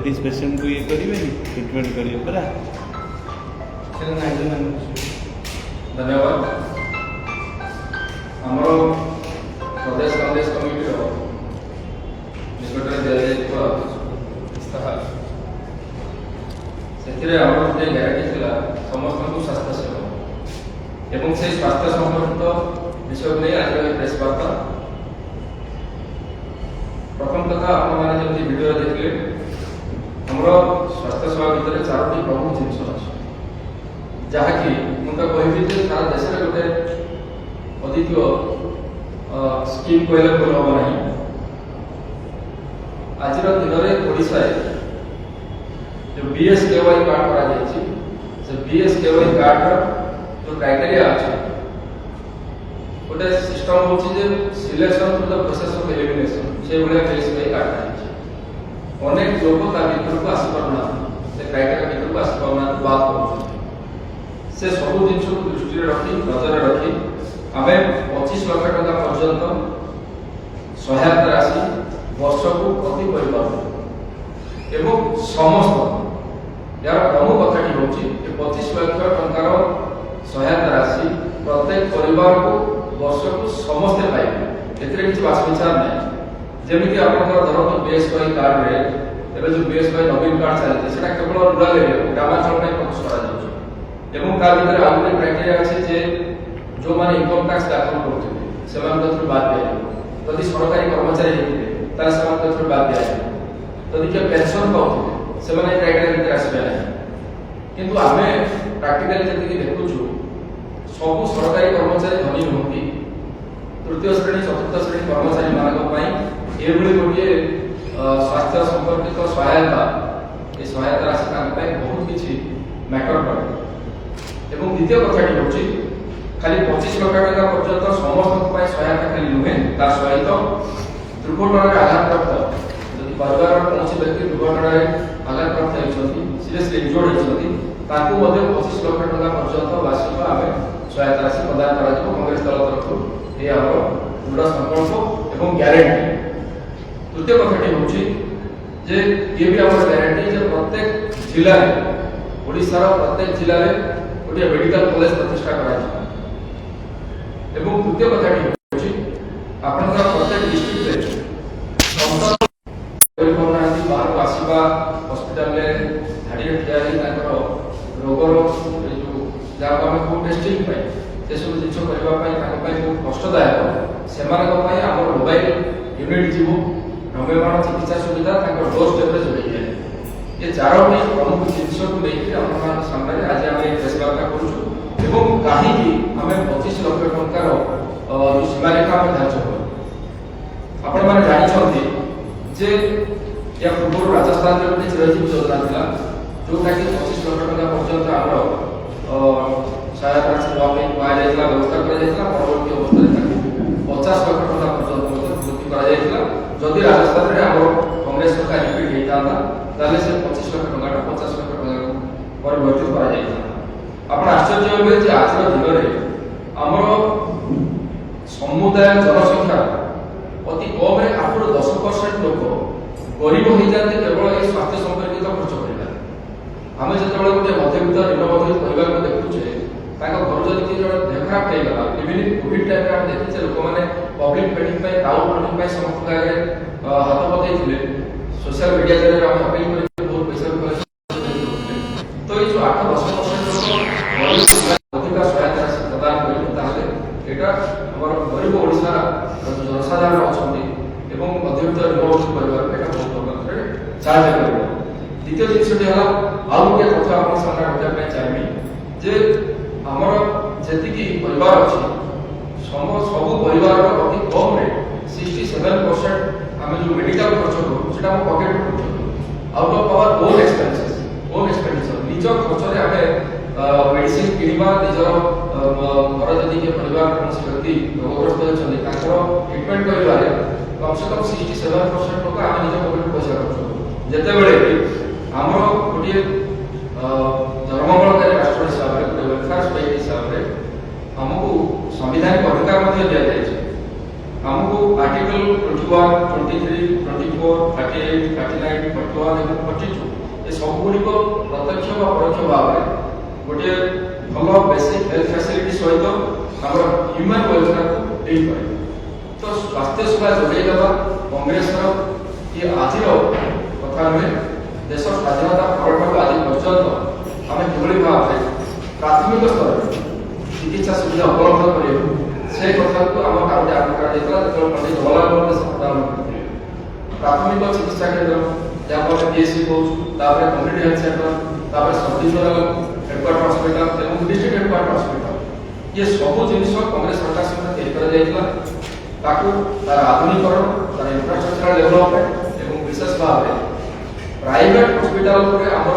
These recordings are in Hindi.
डायबिटीज पेसेंट को ये करेंगे ट्रिटमेंट करेंगे परा। धन्यवाद। आमर प्रदेश कांग्रेस कमिटी निकट में इस्ताहार से गोटे ग्यारंटी थी समस्त को स्वास्थ्य सेवा एवं से स्वास्थ्य संबंधित विषय को नहीं आज प्रेस वार्ता। प्रथम कथा आपने वीडियो देखिए आमर स्वास्थ्य सेवा भितर चारोटी प्रमुख जिनस अच्छे जहाँकि मुझे कहबी सारा देश में गोटे अद्वितीय स्कीम कहले भूल हम ना। आज दिन में ओडिशा जो BSKY कार्ड करा BSKY कार्ड जो क्राइटेरिया अच्छे गोटे सिस्टम हो selection to the process of elimination से भाया BSKY कार्ड अनेक लोग भर को आसपाना से क्राइटेरिया भर को आसपाना बात कर से सब जिन को दृष्टि रखी नजर रखी आम 25 लाख टका पर्यंत सहायता राशि वर्ष को प्रति परिवार एवं समस्त यार प्रमुख कथाटी हूँ 25 लाख टकर सहायता राशि प्रत्येक परिवार को वर्ष को समस्ते पाइबे एथिरे किछि बास विचार नै। जेमिति आपनकर धरत BSKY कार्ड रे एबे जो BSKY नवीन कार्ड चलते सेटा केवल रूरल एरिया ग्रामांचल में फोकस करा जाउछ एवं का भीतर आउ एक क्राइटेरिया अछि जे जो माने इनकम टैक्स दाखल करथि सेमान कथि बात दिया यदि सरकारी कर्मचारी हेतिबे तार सेमान कथि बात दिया यदि के पेंशन पाउथि सेमान क्राइटेरिया भीतर आसबे नै। किंतु आमे प्रैक्टिकली जति देखुछु सब सरकारी कर्मचारी धनी नुहति तृतीय श्रेणी चतुर्थ श्रेणी कर्मचारी मानक पई एभली गोटे स्वास्थ्य संपर्कित सहायता ये सहायता राशि बहुत किसी मैटर करे। एवं द्वितीय कथाटी हूँ खाली 25 लाख टका पर्यंत समस्त सहायता खाली नुहे तार सहित दुर्घटना आघातप्राप्त यदि परिवार कौन व्यक्ति दुर्घटना आघातप्राप्त होती सीरियसली इंजर्ड होती 25 लाख टका पर्यंत वार्षिक आम सहायता राशि प्रदान कर कांग्रेस दल तरफ ये आम दृढ़ संकल्प एवं ग्यारंटी। तृतीय कथाटी हूँ ये भी आम ग्यारंटी प्रत्येक जिले में ओडिशार प्रत्येक जिले में गोटे मेडिकल कॉलेज प्रतिष्ठा करा। तृतीय कथाटी हूँ आपंकर प्रत्येक डिस्ट्रिक्ट बाहर को आसवा हस्पिटाल धाड़ी ठिया रोगर जहाँ आम को टेस्टिंग से सब जिन करने बहुत कष्टदायक से आम मोबाइल यूनिट जीव भ्रम्यमाण चिकित्सा सुविधा डोर स्टेप जोड़ी जाए ये चारोटी प्रमुख जिनस को लेकिन आप सामने आज आम प्रेस वार्ता करूँ कहीं आम 25 लाख टकर सीमारेखा धार्य कर आपण मैंने जानते जे या पूर्व राजस्थान में गोटे चिरंजीवी योजना था जोटा कि 25 लाख टका पर्यंत आम सहायता राशि व्यवस्था परवर्ती अवस्था 50 लाख टका पर्यंत वृद्धि जदि राजस्थान में आम कांग्रेस सरकार रिपीट होता ताले से 25 लाख टका 50 लाख टका परिवर्तित कर आश्चर्य हे आज दिन में आमर समुदाय जनसंख्या अति कम 8-10% लोक गरीब हो जाते केवल ये स्वास्थ्य संपर्कित खर्च करेगा। आम जो गोटे मध्यवित्त ऋण मध्यवित्त परिवार को देखुचे घर जब किसी देह खराब होगा इवन कोविड टाइम में देखिए लोक मैंने पब्लिक मीटिंग क्राउड मीटिंग समस्त जगह हाथ बतई सोशल मीडिया जरिए आम अपील कर बहुत पैसा तो ये जो 8-10% अधिक सहायता राशि प्रदान करें गरीब ओडिशा जनसाधारण अच्छा मध्यवित्त ऋण परिवार बहुत मात्रा साहय कर। द्वितीय जिनसटी है आउ गोटे कथा आप सामने रखा चाहिए जे आमर जी परिवार अच्छी सब परिवार अति कम 67% आम जो मेडिकल खर्च करूँ से पकेट खर्च out of our own expenditure निज खर्च आम मेडिसिन किणवा निजर घर जदि परिवार कौन व्यक्ति रोगग्रस्त होती ट्रिटमेंट कर कम से कम 67% लोग आम निज पकेट पैसा खर्च करूँ जिते आमर गोटे धर्ममूलकारी राष्ट्र हिसाब से वेलफेयर स्टेट हिसाब से आमको संविधानिक अधिकार दि जाए हमको आर्टिकल 21, 23, 24, 38, 39, 41 এবং 42 ए सब गुड़िक प्रत्यक्ष व परोक्ष भाव में गोटे भल बेसिक हेल्थ फैसिलिटी सहित आम ह्यूमन वेलफेयर को दे पारे। तो स्वास्थ्य सेवा जोगाई देवा कांग्रेस ये आज कथा नुहे। देश स्वाधीनता पर आज पर्यंत आम कि भाव में प्राथमिक स्तर चिकित्सा सुविधा उपलब्ध कर से कथा को आम कार्य आरंभ कर पंडित जवाहरलाल नेहरू प्रदान करते प्राथमिक चिकित्सा केन्द्र जहाँ पर पीएचसी कहूँ community health centre sub divisional headquarter hospital और डिस्ट्रिक्ट हेडक्वार्टर हॉस्पिटल ये सब जिन कांग्रेस सरकार समय तार आधुनिकरण तार इंफ्रास्ट्रक्चर डेवलपमेंट और विशेष भाव में प्राइवेट हॉस्पिटल आम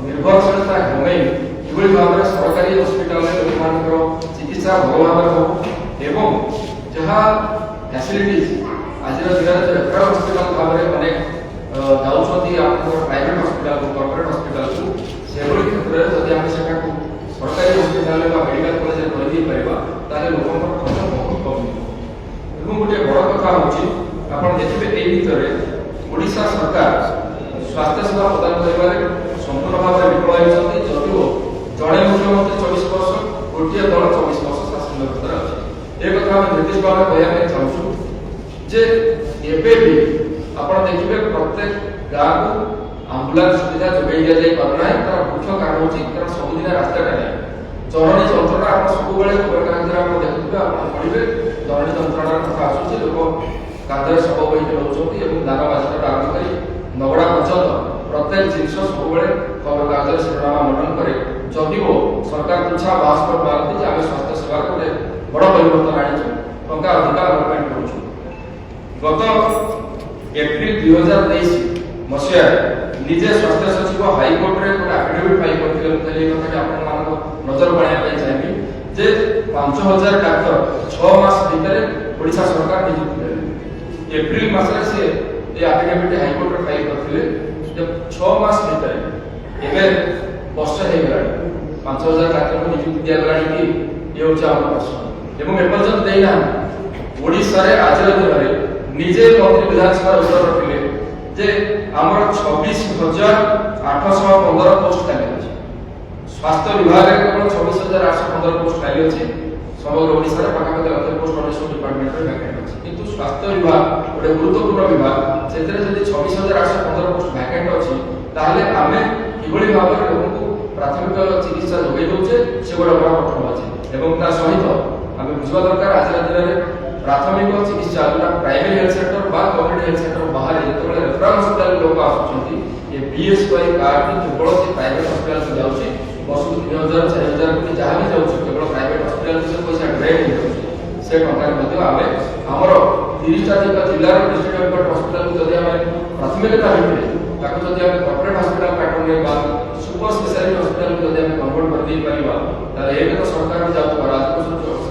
निर्भरशीलता कमे ये भाव में सरकारी हॉस्पिटल लोक चिकित्सा भल भाव हो एवं जहाँ फैसिलिटीज आज दिन में रेफरल हॉस्पिटल भाव में अनेक जाऊँगी प्राइवेट हॉस्पिटल को कॉर्पोरेट हॉस्पिटल को से क्षेत्र में जब आम से सरकारी हॉस्पिटल मेडिकल कॉलेज कर लोक खर्च बहुत कम गोटे बड़ कथा हूँ देखिए ये भितर ओडिशा सरकार स्वास्थ्य सेवा प्रदान कर संपूर्ण भाव में विफल होती जदिव जड़े मुख्यमंत्री 24 वर्ष गोटे दल 24 वर्ष शासन व्यवस्था अच्छे एक कथा निर्दिष्ट भाव में कहना चाहूँ जे एबे भी आपण देखिबे प्रत्येक गाँव को आंबुलांस सुविधा जोगाई दिया जाय पारना है तार मुख्य कारण होची कारण सब दिन रास्ता टाइम चरणी जंत्रणा आप सब बेले खबर कागज आप देखुबे आप पढिबे चरणी जंत्रणा कथा आसुची लोक कागज सब बही रहउछथि एवं दाना बाजार आरंभ करी नगड़ा पर्यंत प्रत्येक जिनिस सब बेले खबर कागज शिरोनामा मंडन करे जदिव सरकार तुच्छा बास पर मारती जे आमे स्वास्थ्य सेवा को बड़ परिवर्तन आनिछु टंका अधिकार अलॉटमेंट करूछु। गत एप्रिल 2023 मसिया निजे स्वास्थ्य सचिव हाईकोर्ट रे एक एफिडेविट फाइल करथिले तले कथा कि आपण मानको नजर बणाया पई चाहिबी जे 5000 डॉक्टर 6 मास भीतर ओडिशा सरकार नियुक्त देले। एप्रिल मासरे से ये एफिडेविट हाईकोर्ट रे फाइल करथिले जे 6 मास भीतर एबे वर्ष हे गलानी 5000 डॉक्टर को नियुक्त दिया गलानी कि ये होचा हमर प्रश्न एवं एपर्यंत देना ओडिशा रे आज दिन में निजे मंत्री विधानसभा उत्तर रखिले जे हमर 26815 पोस्ट खाली अछि। स्वास्थ्य विभाग रे केवल 26815 पोस्ट खाली अछि। समग्र ओडिशा रे पाखा पाखा पोस्ट ऑफिस डिपार्टमेंट रे वैकेंट अछि किंतु स्वास्थ्य विभाग गोटे गुरुत्वपूर्ण विभाग सेतरे जदि 26815 पोस्ट वैकेंट अछि ताहले आमे किबळी भाव रे लोकଙ୍କୁ प्राथमिक चिकित्सा जोगाई दोचे से गोटे बड़ कठोर अछि एवं ता सहित आमे बुझवा दरकार आज दिन में प्राथमिक चिकित्सा जोटा प्राइमरी हेल्थ सेंटर बा कम्युनिटी हेल्थ सेंटर बाहर जेतबेले रेफरल हॉस्पिटल लोक आसुछंती ये बीएसवाई कार्ड केवल से प्राइवेट हॉस्पिटल को जाउची वर्ष 3000 4000 कोटी जहां भी जाउची केवल प्राइवेट हॉस्पिटल से पैसा ड्रेन होउची से टंका मध्ये आमे हमर 30 टा जिल्ला रो डिस्ट्रिक्ट हेडक्वार्टर हॉस्पिटल को जदि आमे प्राथमिकता देबे ताको जदि आमे कॉर्पोरेट हॉस्पिटल पैटर्न रे बा सुपर स्पेशलिटी हॉस्पिटल को जदि आमे कन्वर्ट कर दै परिबा ताले एक तो सरकार जाउ राज्य को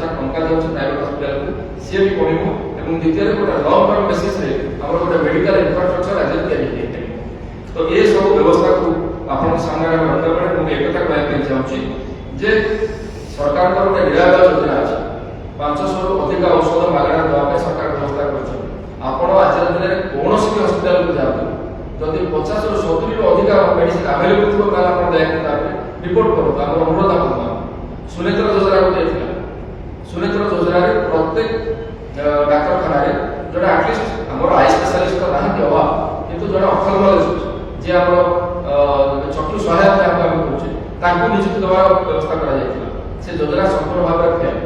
टंका जाउची प्राइवेट हॉस्पिटल को से भी पड़िबो एवं द्वितीय गोटे लॉन्ग टर्म बेसिस रे हमर गोटे मेडिकल इंफ्रास्ट्रक्चर आज तैयारी हेते तो ये सब व्यवस्था को आपन सामने रखबा पड़े मु एक कथा कहै चाहूची जे सरकार का गोटे निराला योजना अछि 500 रु अधिक औषध मागଣା देवा पे सरकार व्यवस्था करछ। आपन आज दिन रे कोनोसी भी हॉस्पिटल को जाउ जदि 50 रु 70 रु अधिक मेडिसिन अवेलेबल थिबो ताला आपन दया करबे रिपोर्ट करू हमर अनुरोध आपन सुनेत्र योजना को देखिला सुनेत्र योजना रे प्रत्येक डाक्तरखाना रे जोटा एटलिस्ट हमर आई स्पेशलिस्ट का नाही अभाव किंतु जोटा ऑप्थेल्मोलॉजिस्ट जे हमर चक्षु सहायता हम कहूचे ताको नियुक्त देवा व्यवस्था करा जायतिला से योजना संपूर्ण भाव रे फेल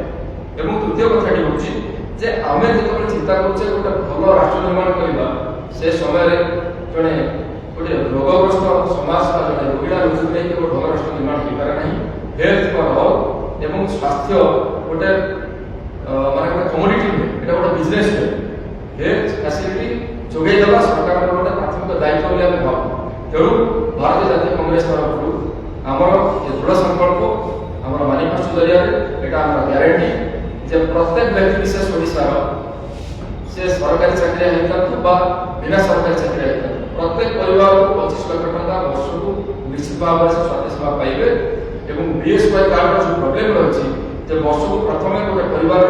एवं तृतीय कथाटी होची जे आमे जेतबे चिंता करछे गोटे भलो राष्ट्र निर्माण करबा से समय रे जने गोटे रोगग्रस्त समाज का जने रोगीला रोगी नै के भलो राष्ट्र निर्माण होई पारे नाही। हेल्थ पर एवं स्वास्थ्य गोटे माने गोटे कमोडिटी एटा गोटे बिजनेस हेल्थ फैसिलिटी जोगाई देवा सरकार गोटे प्राथमिक दायित्व बोली आमे भाबु तेणु भारतीय जातीय कांग्रेस तरफरु हमर दृढ़ संकल्प हमर मैनिफेस्टो जरिया एटा हमर ग्यारंटी जे प्रत्येक व्यक्ति विशेष ओडिशा से सरकारी चाकरी हेतु बा बिना सरकारी चाकरी हेतु प्रत्येक परिवार को 25 लाख टका वर्ष को निश्चित भाव से स्वास्थ्य सेवा पाइबे एवं बीएसवाई कार्ड जो प्रॉब्लम रहछि जे वर्ष को प्रथमे गोटे परिवार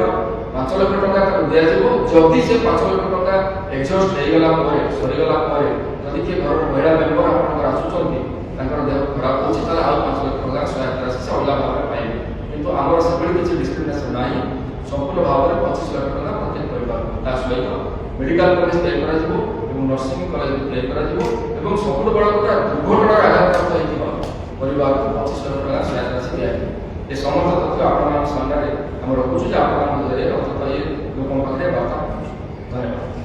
5 ଲକ୍ଷ ଟଙ୍କା ତାକୁ ଦିଆଯିବ। ଯଦି ସେ 5 ଲକ୍ଷ ଟଙ୍କା ଏକ୍ସହଷ୍ଟ ହେଇଗଲା ପରେ ସରିଗଲା ପରେ ଯଦି କିଏ ଘରର ମହିଳା ମେମ୍ବର ଆପଣଙ୍କର ଆସୁଛନ୍ତି ତାଙ୍କର ଦେହ ଖରାପ ହେଉଛି ତାହେଲେ ଆଉ 5 ଲକ୍ଷ ଟଙ୍କା ସହାୟତା ରାଶି ସେ ଅଲଗା ଭାବରେ ପାଇବେ। କିନ୍ତୁ ଆମର ସେଭଳି କିଛି ଡିସ୍କ୍ରିମିନେସନ୍ ନାହିଁ। ସମ୍ପୂର୍ଣ୍ଣ ଭାବରେ 25 ଲକ୍ଷ ଟଙ୍କା ପ୍ରତ୍ୟେକ ପରିବାରକୁ ତା ସହିତ ମେଡିକାଲ କଲେଜ ତିଆରି କରାଯିବ ଏବଂ ନର୍ସିଂ କଲେଜ ତିଆରି କରାଯିବ ଏବଂ ସବୁଠୁ ବଡ଼ କଥା ଦୁର୍ଘଟଣାର ଆଘାତପ୍ରାପ୍ତ ହୋଇଥିବା ପରିବାରକୁ 25 ଲକ୍ଷ ଟଙ୍କା ସହାୟତା ରାଶି ଦିଆଯିବ। ଏ ସମସ୍ତ ତଥ୍ୟ ଆପଣମାନଙ୍କ ସାମ୍ନାରେ ଆମେ ରଖୁଛୁ ଯେ ଆପଣମାନଙ୍କ ଜରିଆରେ ଅନ୍ତତଃ ଏ ଲୋକଙ୍କ ପାଖରେ ବାର୍ତ୍ତା ପହଞ୍ଚୁ। ଧନ୍ୟବାଦ।